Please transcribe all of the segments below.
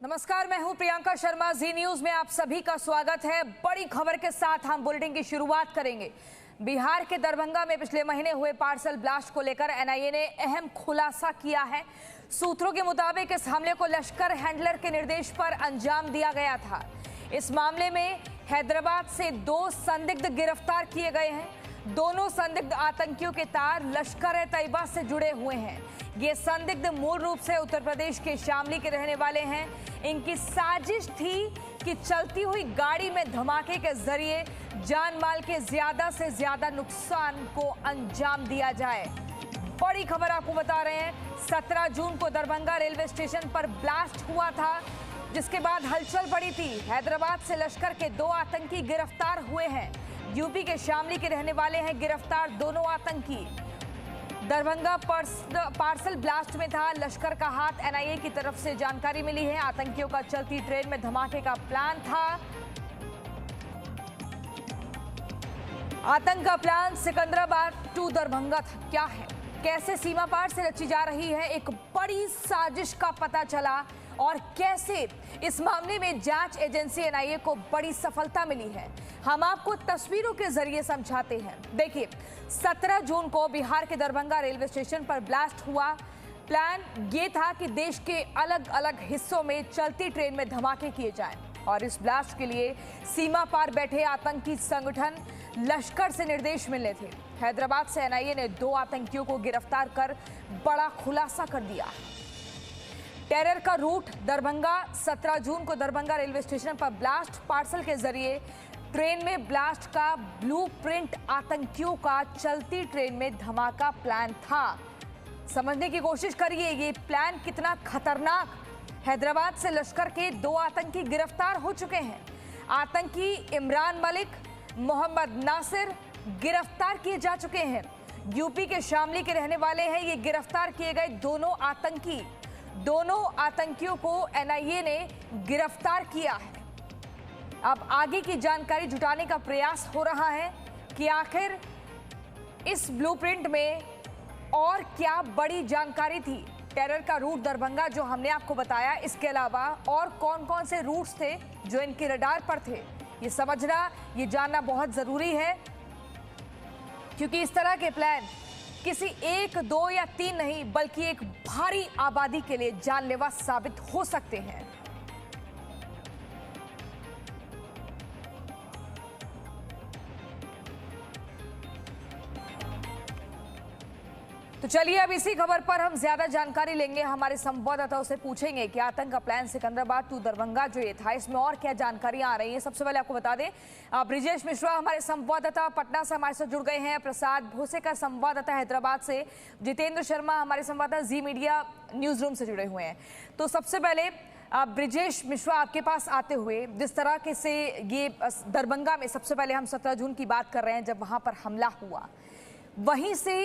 नमस्कार, मैं हूं प्रियंका शर्मा। जी न्यूज में आप सभी का स्वागत है। बड़ी खबर के साथ हम बुलेटिन की शुरुआत करेंगे। बिहार के दरभंगा में पिछले महीने हुए पार्सल ब्लास्ट को लेकर एनआईए ने अहम खुलासा किया है। सूत्रों के मुताबिक इस हमले को लश्कर हैंडलर के निर्देश पर अंजाम दिया गया था। इस मामले में हैदराबाद से 2 संदिग्ध गिरफ्तार किए गए हैं। दोनों संदिग्ध आतंकियों के तार लश्कर-ए-तैयबा से जुड़े हुए हैं। ये संदिग्ध मूल रूप से उत्तर प्रदेश के शामली के रहने वाले हैं। इनकी साजिश थी कि चलती हुई गाड़ी में धमाके के जरिए जान माल के ज्यादा से ज्यादा नुकसान को अंजाम दिया जाए। बड़ी खबर आपको बता रहे हैं, 17 जून को दरभंगा रेलवे स्टेशन पर ब्लास्ट हुआ था, जिसके बाद हलचल बढ़ी थी। हैदराबाद से लश्कर के 2 आतंकी गिरफ्तार हुए हैं। यूपी के शामली के रहने वाले हैं गिरफ्तार दोनों आतंकी। दरभंगा पार्सल ब्लास्ट में था लश्कर का हाथ। एनआईए की तरफ से जानकारी मिली है, आतंकियों का चलती ट्रेन में धमाके का प्लान था। आतंक का प्लान सिकंदराबाद टू दरभंगा था। क्या है, कैसे सीमा पार से रची जा रही है एक बड़ी साजिश का पता चला, और कैसे इस मामले में जांच एजेंसी एनआईए को बड़ी सफलता मिली है, हम आपको तस्वीरों के जरिए समझाते हैं। देखिए, 17 जून को बिहार के दरभंगा रेलवे स्टेशन पर ब्लास्ट हुआ। प्लान ये था कि देश के अलग अलग हिस्सों में चलती ट्रेन में धमाके किए जाएं, और इस ब्लास्ट के लिए सीमा पार बैठे आतंकी संगठन लश्कर से निर्देश मिलने थे। हैदराबाद से एनआईए ने 2 आतंकियों को गिरफ्तार कर बड़ा खुलासा कर दिया। टेरर का रूट दरभंगा। 17 जून को दरभंगा रेलवे स्टेशन पर ब्लास्ट, पार्सल के जरिए ट्रेन में ब्लास्ट का ब्लूप्रिंट आतंकियों का चलती ट्रेन में धमाका प्लान था। समझने की कोशिश करिए ये प्लान कितना खतरनाक। हैदराबाद से लश्कर के 2 आतंकी गिरफ्तार हो चुके हैं। आतंकी इमरान मलिक, मोहम्मद नासिर गिरफ्तार किए जा चुके हैं। यूपी के शामली के रहने वाले हैं ये गिरफ्तार किए गए दोनों आतंकी। दोनों आतंकियों को एनआईए ने गिरफ्तार किया है। अब आगे की जानकारी जुटाने का प्रयास हो रहा है कि आखिर इस ब्लूप्रिंट में और क्या बड़ी जानकारी थी। टेरर का रूट दरभंगा जो हमने आपको बताया, इसके अलावा और कौन कौन से रूट्स थे जो इनके रडार पर थे, ये समझना, ये जानना बहुत जरूरी है, क्योंकि इस तरह के प्लान किसी 1, 2 या 3 नहीं, बल्कि एक भारी आबादी के लिए जानलेवा साबित हो सकते हैं। तो चलिए, अब इसी खबर पर हम ज्यादा जानकारी लेंगे। हमारे संवाददाताओं से पूछेंगे कि आतंक का प्लान सिकंदराबाद टू दरभंगा जो ये था, इसमें और क्या जानकारियां आ रही हैं। सबसे पहले आपको बता दें, ब्रिजेश मिश्रा हमारे संवाददाता पटना से हमारे साथ जुड़ गए हैं, प्रसाद भोसेकर संवाददाता हैदराबाद से, जितेंद्र शर्मा हमारे संवाददाता जी मीडिया न्यूज रूम से जुड़े हुए हैं। तो सबसे पहले ब्रिजेश मिश्रा, आपके पास आते हुए, जिस तरह के से ये दरभंगा में सबसे पहले हम 17 जून की बात कर रहे हैं जब वहां पर हमला हुआ, वहीं से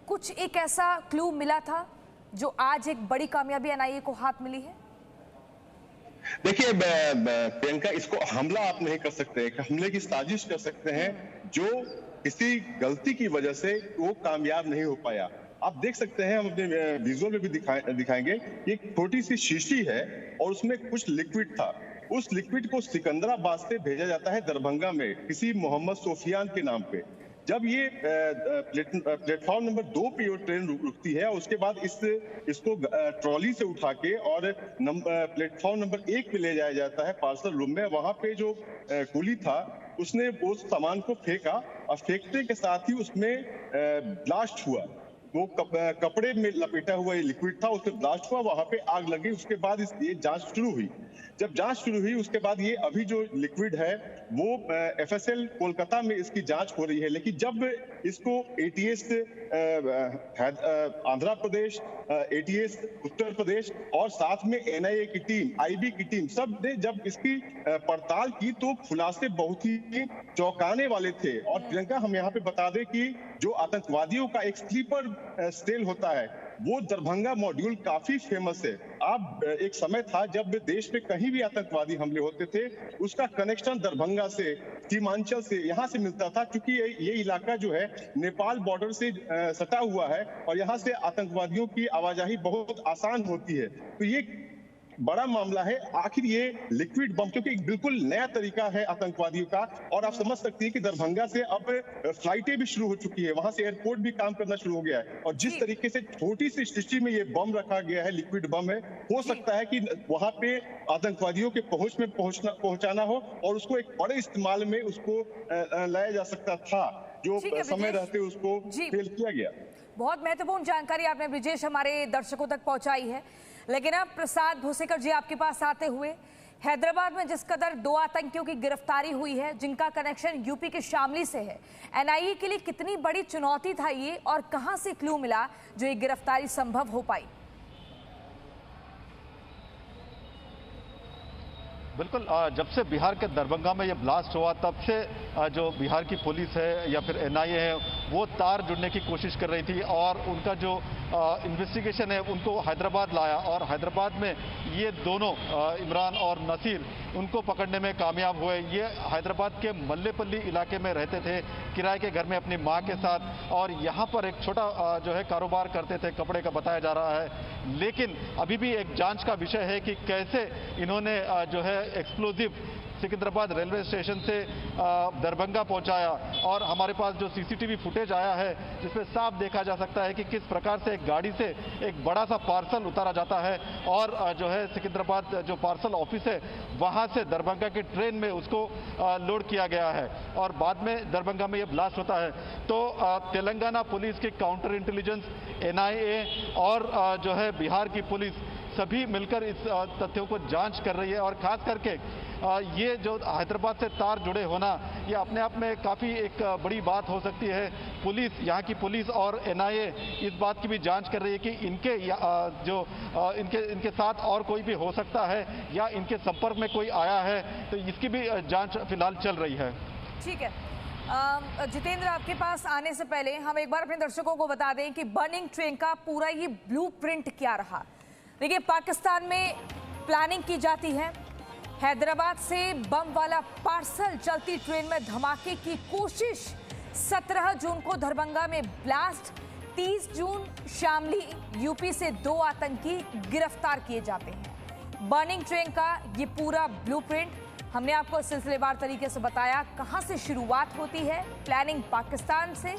कुछ एक ऐसा क्लू मिला था जो आज एक बड़ी कामयाबी एनआईए को हाथ मिली है। देखिए प्रियंका, इसको हमला आप नहीं कर सकते, हमले की साजिश कर सकते हैं जो किसी गलती की वजह से वो कामयाब नहीं हो पाया। आप देख सकते हैं, हम अपने विजुअल में भी दिखाएंगे, एक छोटी सी शीशी है और उसमें कुछ लिक्विड था। उस लिक्विड को सिकंदराबाद से भेजा जाता है दरभंगा में किसी मोहम्मद सोफियान के नाम पे। जब ये प्लेटफॉर्म नंबर 2 पे ट्रेन रुकती है, उसके बाद इसको ट्रॉली से उठा के और प्लेटफॉर्म नंबर 1 पे ले जाया जाता है पार्सल रूम में। वहां पे जो कुली था उसने वो सामान को फेंका, और फेंकने के साथ ही उसमें ब्लास्ट हुआ। वो कपड़े में लपेटा हुआ ये लिक्विड था, उसमें ब्लास्ट हुआ, वहां पे आग लगी। उसके बाद ये जांच शुरू हुई। जब जांच शुरू हुई उसके बाद ये अभी जो लिक्विड है वो एफएसएल कोलकाता में इसकी जांच हो रही है। लेकिन जब इसको एटीएस आंध्र प्रदेश, एटीएस उत्तर प्रदेश और साथ में एनआईए की टीम, आईबी की टीम, सब ने जब इसकी पड़ताल की तो खुलासे बहुत ही चौंकाने वाले थे। और प्रियंका, हम यहाँ पे बता दें कि जो आतंकवादियों का एक स्लीपर सेल होता है वो दरभंगा मॉड्यूल काफी फेमस है। अब एक समय था जब देश में कहीं भी आतंकवादी हमले होते थे उसका कनेक्शन दरभंगा से, सीमांचल से, यहाँ से मिलता था, क्योंकि ये इलाका जो है नेपाल बॉर्डर से सटा हुआ है और यहाँ से आतंकवादियों की आवाजाही बहुत आसान होती है। तो ये बड़ा मामला है। आखिर ये लिक्विड बम, क्योंकि एक बिल्कुल नया तरीका है आतंकवादियों का, और आप समझ सकती हैं कि दरभंगा से अब फ्लाइटें भी शुरू हो चुकी है, वहां से एयरपोर्ट भी काम करना शुरू हो गया है, और जिस तरीके से छोटी सी स्थिति में ये बम रखा गया है, लिक्विड बम है, हो सकता है कि वहां पे आतंकवादियों के पहुंच में पहुंचाना हो और उसको एक बड़े इस्तेमाल में उसको लाया जा सकता था, जो समय रहते उसको फेल किया गया। बहुत महत्वपूर्ण जानकारी आपने ब्रिजेश हमारे दर्शकों तक पहुंचाई है। लेकिन अब प्रसाद भूसेकर जी आपके पास आते हुए, हैदराबाद में जिस कदर 2 आतंकियों की गिरफ्तारी हुई है जिनका कनेक्शन यूपी के शामली से है, एनआईए के लिए कितनी बड़ी चुनौती था ये, और कहां से क्लू मिला जो ये गिरफ्तारी संभव हो पाई? बिल्कुल, जब से बिहार के दरभंगा में ये ब्लास्ट हुआ तब से जो बिहार की पुलिस है या फिर एनआईए है वो तार जुड़ने की कोशिश कर रही थी, और उनका जो इन्वेस्टिगेशन है उनको हैदराबाद लाया, और हैदराबाद में ये दोनों इमरान और नसीर उनको पकड़ने में कामयाब हुए। ये हैदराबाद के मल्लेपल्ली इलाके में रहते थे किराए के घर में अपनी माँ के साथ, और यहाँ पर एक छोटा जो है कारोबार करते थे, कपड़े का बताया जा रहा है। लेकिन अभी भी एक जांच का विषय है कि कैसे इन्होंने जो है एक्सप्लोजिव सिकंदराबाद रेलवे स्टेशन से दरभंगा पहुंचाया, और हमारे पास जो सीसीटीवी फुटेज आया है जिसमें साफ देखा जा सकता है कि किस प्रकार से एक गाड़ी से एक बड़ा सा पार्सल उतारा जाता है, और जो है सिकंदराबाद जो पार्सल ऑफिस है वहां से दरभंगा की ट्रेन में उसको लोड किया गया है, और बाद में दरभंगा में ये ब्लास्ट होता है। तो तेलंगाना पुलिस की काउंटर इंटेलिजेंस, एनआईए और जो है बिहार की पुलिस सभी मिलकर इस तथ्यों को जांच कर रही है, और खास करके ये जो हैदराबाद से तार जुड़े होना ये अपने आप में काफ़ी एक बड़ी बात हो सकती है। पुलिस, यहाँ की पुलिस और एनआईए इस बात की भी जांच कर रही है कि इनके साथ और कोई भी हो सकता है या इनके संपर्क में कोई आया है, तो इसकी भी जांच फिलहाल चल रही है। ठीक है जितेंद्र, आपके पास आने से पहले हम एक बार अपने दर्शकों को बता दें कि बर्निंग ट्रेन का पूरा ये ब्लूप्रिंट क्या रहा। देखिए, पाकिस्तान में प्लानिंग की जाती है, हैदराबाद से बम वाला पार्सल चलती ट्रेन में धमाके की कोशिश, 17 जून को दरभंगा में ब्लास्ट, 30 जून शामली यूपी से 2 आतंकी गिरफ्तार किए जाते हैं। बर्निंग ट्रेन का ये पूरा ब्लूप्रिंट हमने आपको सिलसिलेवार तरीके से बताया, कहां से शुरुआत होती है, प्लानिंग पाकिस्तान से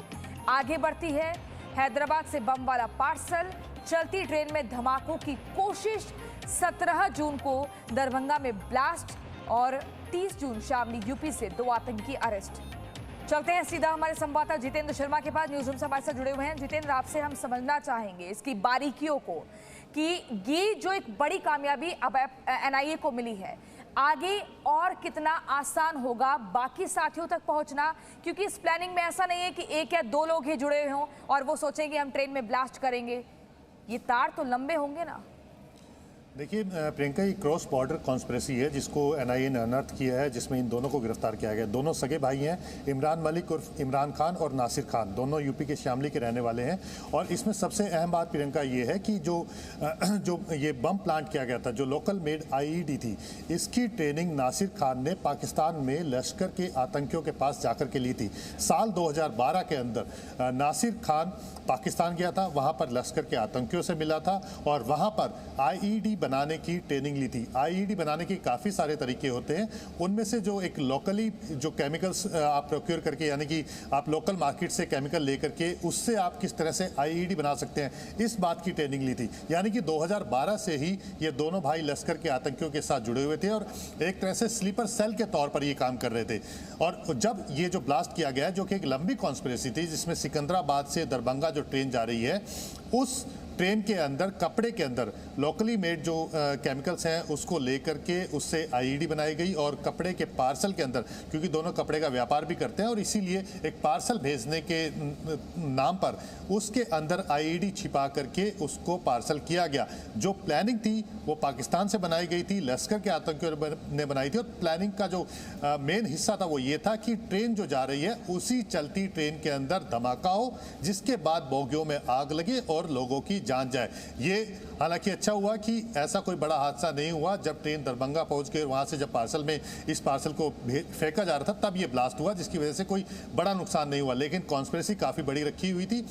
आगे बढ़ती है, हैदराबाद से बम वाला पार्सल, चलती ट्रेन में धमाकों की कोशिश, 17 जून को दरभंगा में ब्लास्ट, और 30 जून शामली यूपी से 2 आतंकी अरेस्ट। चलते हैं सीधा हमारे संवाददाता जितेंद्र शर्मा के पास, न्यूज रूम से हमारे साथ जुड़े हुए हैं। जितेंद्र, आपसे हम समझना चाहेंगे इसकी बारीकियों को कि ये जो एक बड़ी कामयाबी अब एनआईए को मिली है, आगे और कितना आसान होगा बाकी साथियों तक पहुंचना, क्योंकि इस प्लानिंग में ऐसा नहीं है कि 1 या 2 लोग ही जुड़े हों और वो सोचेंगे हम ट्रेन में ब्लास्ट करेंगे। ये तार तो लंबे होंगे ना। देखिए प्रियंका, ये क्रॉस बॉर्डर कॉन्स्पिरेसी है जिसको एनआईए ने अनर्थ किया है, जिसमें इन दोनों को गिरफ्तार किया गया। दोनों सगे भाई हैं, इमरान मलिक उर्फ इमरान खान और नासिर खान, दोनों यूपी के शामली के रहने वाले हैं। और इसमें सबसे अहम बात प्रियंका ये है कि जो ये बम प्लांट किया गया था, जो लोकल मेड आईईडी थी, इसकी ट्रेनिंग नासिर खान ने पाकिस्तान में लश्कर के आतंकियों के पास जाकर के ली थी। साल 2012 के अंदर नासिर खान पाकिस्तान गया था, वहाँ पर लश्कर के आतंकियों से मिला था और वहाँ पर आईईडी बनाने की ट्रेनिंग ली थी। आईईडी बनाने के काफ़ी सारे तरीके होते हैं, उनमें से जो एक लोकली जो केमिकल्स आप प्रोक्योर करके, यानी कि आप लोकल मार्केट से केमिकल लेकर के उससे आप किस तरह से आईईडी बना सकते हैं, इस बात की ट्रेनिंग ली थी। यानी कि 2012 से ही ये दोनों भाई लश्कर के आतंकियों के साथ जुड़े हुए थे और एक तरह से स्लीपर सेल के तौर पर ये काम कर रहे थे। और जब ये जो ब्लास्ट किया गया, जो कि एक लंबी कॉन्स्पिरेसी थी, जिसमें सिकंदराबाद से दरभंगा जो ट्रेन जा रही है, उस ट्रेन के अंदर कपड़े के अंदर लोकली मेड जो केमिकल्स हैं उसको लेकर के उससे आईईडी बनाई गई। और कपड़े के पार्सल के अंदर, क्योंकि दोनों कपड़े का व्यापार भी करते हैं और इसीलिए एक पार्सल भेजने के नाम पर उसके अंदर आईईडी छिपा करके उसको पार्सल किया गया। जो प्लानिंग थी वो पाकिस्तान से बनाई गई थी, लश्कर के आतंकियों ने बनाई थी। और प्लानिंग का जो मेन हिस्सा था वो ये था कि ट्रेन जो जा रही है उसी चलती ट्रेन के अंदर धमाका हो, जिसके बाद बोगियों में आग लगे और लोगों की जान जाए। ये हालांकि अच्छा हुआ कि ऐसा कोई बड़ा हादसा नहीं हुआ। जब ट्रेन दरभंगा पहुंच गई, वहां से जब पार्सल में इस पार्सल को फेंका जा रहा था, तब ये ब्लास्ट हुआ, जिसकी वजह से कोई बड़ा नुकसान नहीं हुआ। लेकिन कॉन्स्पिरेसी काफ़ी बड़ी रखी हुई थी।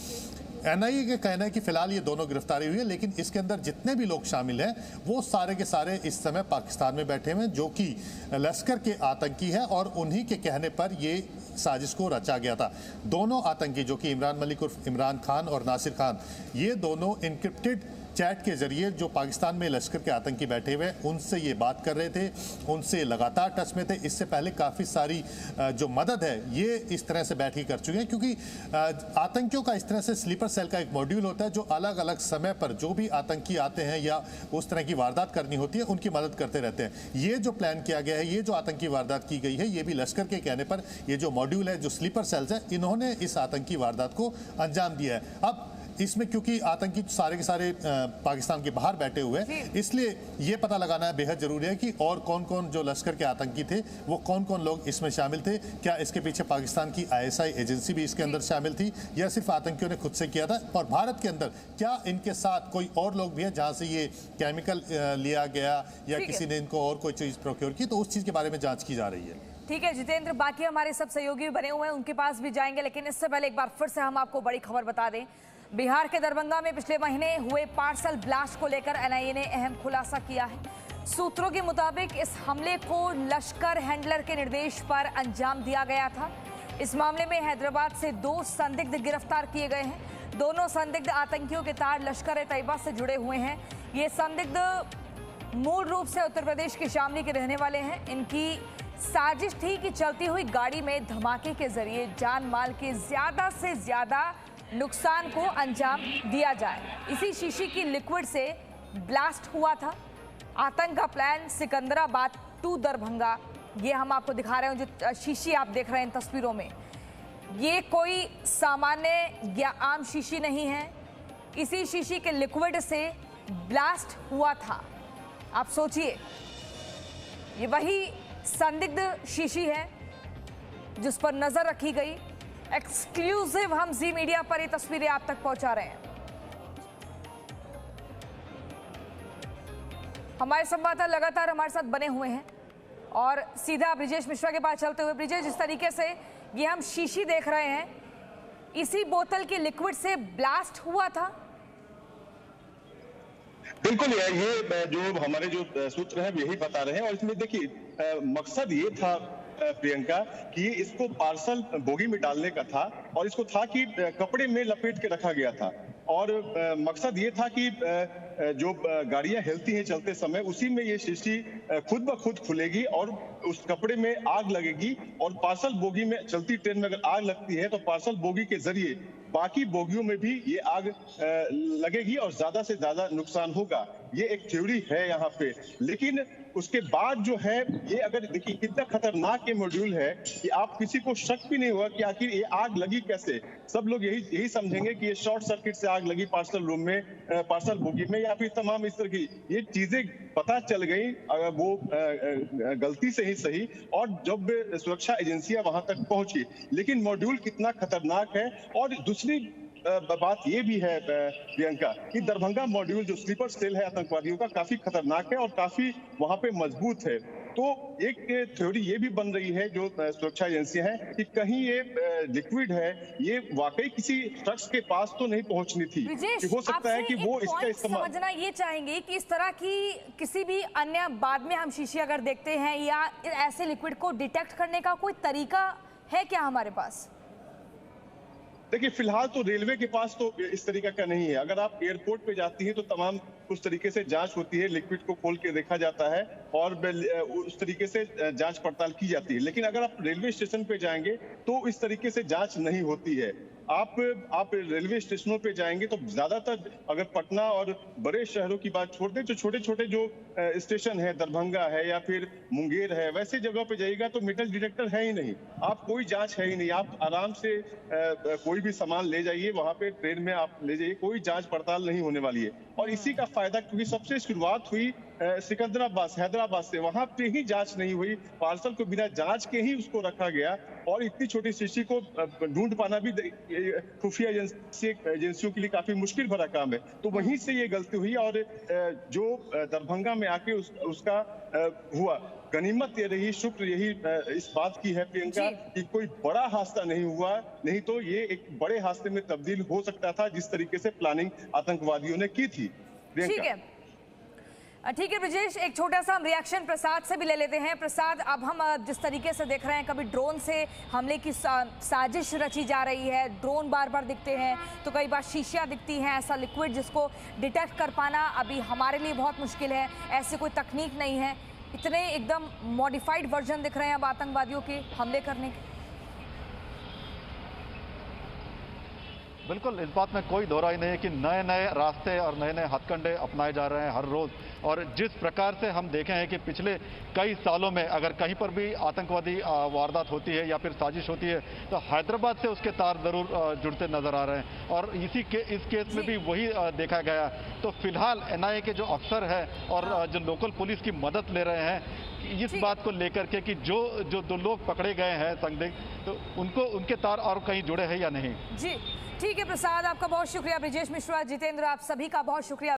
एनआईए का कहना है कि फिलहाल ये दोनों गिरफ्तारी हुई है, लेकिन इसके अंदर जितने भी लोग शामिल हैं वो सारे के सारे इस समय पाकिस्तान में बैठे हुए हैं, जो कि लश्कर के आतंकी है और उन्हीं के कहने पर ये साजिश को रचा गया था। दोनों आतंकी जो कि इमरान मलिक उर्फ इमरान खान और नासिर खान, ये दोनों इनक्रिप्टेड चैट के जरिए जो पाकिस्तान में लश्कर के आतंकी बैठे हुए उनसे ये बात कर रहे थे, उनसे लगातार टच में थे। इससे पहले काफ़ी सारी जो मदद है ये इस तरह से बैठ के कर चुके हैं, क्योंकि आतंकियों का इस तरह से स्लीपर सेल का एक मॉड्यूल होता है जो अलग अलग समय पर जो भी आतंकी आते हैं या उस तरह की वारदात करनी होती है उनकी मदद करते रहते हैं। ये जो प्लान किया गया है, ये जो आतंकी वारदात की गई है, ये भी लश्कर के कहने पर ये जो मॉड्यूल है, जो स्लीपर सेल्स है, इन्होंने इस आतंकी वारदात को अंजाम दिया है। अब इसमें क्योंकि आतंकी सारे के सारे पाकिस्तान के बाहर बैठे हुए हैं, इसलिए ये पता लगाना है बेहद जरूरी है कि और कौन कौन जो लश्कर के आतंकी थे वो कौन कौन लोग इसमें शामिल थे। क्या इसके पीछे पाकिस्तान की आईएसआई एजेंसी भी इसके अंदर शामिल थी या सिर्फ आतंकियों ने खुद से किया था, और भारत के अंदर क्या इनके साथ कोई और लोग भी हैं जहां से ये केमिकल लिया गया या किसी ने इनको और कोई चीज प्रोक्योर की, तो उस चीज के बारे में जांच की जा रही है। ठीक है जितेंद्र, बाकी हमारे सब सहयोगी भी बने हुए हैं, उनके पास भी जाएंगे, लेकिन इससे पहले एक बार फिर से हम आपको बड़ी खबर बता दें। बिहार के दरभंगा में पिछले महीने हुए पार्सल ब्लास्ट को लेकर एनआईए ने अहम खुलासा किया है। सूत्रों के मुताबिक इस हमले को लश्कर हैंडलर के निर्देश पर अंजाम दिया गया था। इस मामले में हैदराबाद से 2 संदिग्ध गिरफ्तार किए गए हैं। दोनों संदिग्ध आतंकियों के तार लश्कर-ए-तैयबा से जुड़े हुए हैं। ये संदिग्ध मूल रूप से उत्तर प्रदेश के शामली के रहने वाले हैं। इनकी साजिश थी कि चलती हुई गाड़ी में धमाके के जरिए जान माल के ज्यादा से ज्यादा नुकसान को अंजाम दिया जाए। इसी शीशी की लिक्विड से ब्लास्ट हुआ था। आतंक का प्लान सिकंदराबाद टू दरभंगा, ये हम आपको दिखा रहे हैं। जो शीशी आप देख रहे हैं इन तस्वीरों में, ये कोई सामान्य या आम शीशी नहीं है। इसी शीशी के लिक्विड से ब्लास्ट हुआ था। आप सोचिए, ये वही संदिग्ध शीशी है जिस पर नजर रखी गई। एक्सक्लूसिव हम जी मीडिया पर ये तस्वीरें आप तक पहुंचा रहे हैं। हमारे संवाददाता लगातार हमारे साथ बने हुए हैं और सीधा ब्रिजेश मिश्रा के पास चलते हुए, ब्रिजेश, जिस तरीके से ये हम शीशी देख रहे हैं, इसी बोतल के लिक्विड से ब्लास्ट हुआ था। बिल्कुल, ये जो हमारे जो सूत्र हैं यही बता रहे हैं। और इसमें देखिए मकसद ये था प्रियंका कि इसको पार्सल बोगी में डालने का था और इसको था कि कपड़े में लपेट के रखा गया था। और मकसद ये था कि जो गाड़ियां हिलती हैं चलते समय, उसी में ये शीशी खुद ब खुद खुलेगी और उस कपड़े में आग लगेगी। और पार्सल बोगी में, चलती ट्रेन में अगर आग लगती है तो पार्सल बोगी के जरिए बाकी बोगियों में भी ये आग लगेगी और ज्यादा से ज्यादा नुकसान होगा। ये एक थ्योरी है यहाँ पे। लेकिन उसके बाद जो है ये, अगर देखिए कितना खतरनाक ये मॉड्यूल है कि आप किसी को शक भी नहीं होगा कि आखिर ये आग लगी कैसे। सब लोग यही समझेंगे कि ये शॉर्ट सर्किट से आग लगी पार्सल रूम में, पार्सल बोगी में, या फिर तमाम इस तरह की ये चीजें पता चल गई वो गलती से ही सही, और जब सुरक्षा एजेंसियां वहां तक पहुंची। लेकिन मॉड्यूल कितना खतरनाक है। और दूसरी बात ये भी है प्रियंका कि दरभंगा मॉड्यूल जो स्लीपर सेल है आतंकवादियों का, काफी खतरनाक है और काफी वहां पे मजबूत है। तो एक थ्योरी ये भी बन रही है जो सुरक्षा एजेंसियां हैं कि कहीं ये लिक्विड है, ये वाकई किसी शख्स के पास तो नहीं पहुंचनी थी। कि हो सकता है कि वो इसका इस्तेमाल, समझना ये चाहेंगे कि इस तरह की किसी भी अन्य बाद में हम शीशी अगर देखते हैं या ऐसे लिक्विड को डिटेक्ट करने का कोई तरीका है क्या हमारे पास? देखिए फिलहाल तो रेलवे के पास तो इस तरीके का नहीं है। अगर आप एयरपोर्ट पे जाती हैं तो तमाम उस तरीके से जांच होती है, लिक्विड को खोल के देखा जाता है और उस तरीके से जांच पड़ताल की जाती है। लेकिन अगर आप रेलवे स्टेशन पे जाएंगे तो इस तरीके से जांच नहीं होती है। आप रेलवे स्टेशनों पे जाएंगे तो ज्यादातर, अगर पटना और बड़े शहरों की बात छोड़ दें, तो छोटे छोटे जो स्टेशन है, दरभंगा है या फिर मुंगेर है, वैसे जगह पे जाइएगा तो मेटल डिटेक्टर है ही नहीं। आप कोई जांच है ही नहीं। आप आराम से कोई भी सामान ले जाइए, वहां पे ट्रेन में आप ले जाइए, कोई जांच पड़ताल नहीं होने वाली है। और इसी का फायदा, क्योंकि सबसे शुरुआत हुई सिकंदराबाद हैदराबाद से, वहां पे ही जांच नहीं हुई, पार्सल को बिना जांच के ही उसको रखा गया। और इतनी छोटी शिशि को ढूंढ पाना भी खुफिया एजेंसियों के लिए काफी मुश्किल भरा काम है। तो वहीं से ये गलती हुई और जो दरभंगा में आके उसका हुआ। गनीमत ये रही, शुक्र यही इस बात की है प्रियंका कि कोई बड़ा हादसा नहीं हुआ, नहीं तो ये एक बड़े हादसे में तब्दील हो सकता था जिस तरीके से प्लानिंग आतंकवादियों ने की थी। ठीक है ब्रिजेश, एक छोटा सा हम रिएक्शन प्रसाद से भी ले लेते हैं। प्रसाद, अब हम जिस तरीके से देख रहे हैं, कभी ड्रोन से हमले की साजिश रची जा रही है, ड्रोन बार बार दिखते हैं, तो कई बार शीशियां दिखती हैं, ऐसा लिक्विड जिसको डिटेक्ट कर पाना अभी हमारे लिए बहुत मुश्किल है, ऐसी कोई तकनीक नहीं है। इतने एकदम मॉडिफाइड वर्जन दिख रहे हैं अब आतंकवादियों के हमले करने के। बिल्कुल, इस बात में कोई दोहराई नहीं है कि नए नए रास्ते और नए नए हथकंडे अपनाए जा रहे हैं हर रोज। और जिस प्रकार से हम देखे हैं कि पिछले कई सालों में अगर कहीं पर भी आतंकवादी वारदात होती है या फिर साजिश होती है तो हैदराबाद से उसके तार जरूर जुड़ते नजर आ रहे हैं, और इस केस में भी वही देखा गया। तो फिलहाल एनआईए के जो अफसर है और जो लोकल पुलिस की मदद ले रहे हैं इस बात को लेकर के कि जो 2 लोग पकड़े गए हैं संदिग्ध, तो उनके तार और कहीं जुड़े हैं या नहीं। जी ठीक है प्रसाद, आपका बहुत शुक्रिया। ब्रिजेश मिश्रा, जितेंद्र, आप सभी का बहुत शुक्रिया।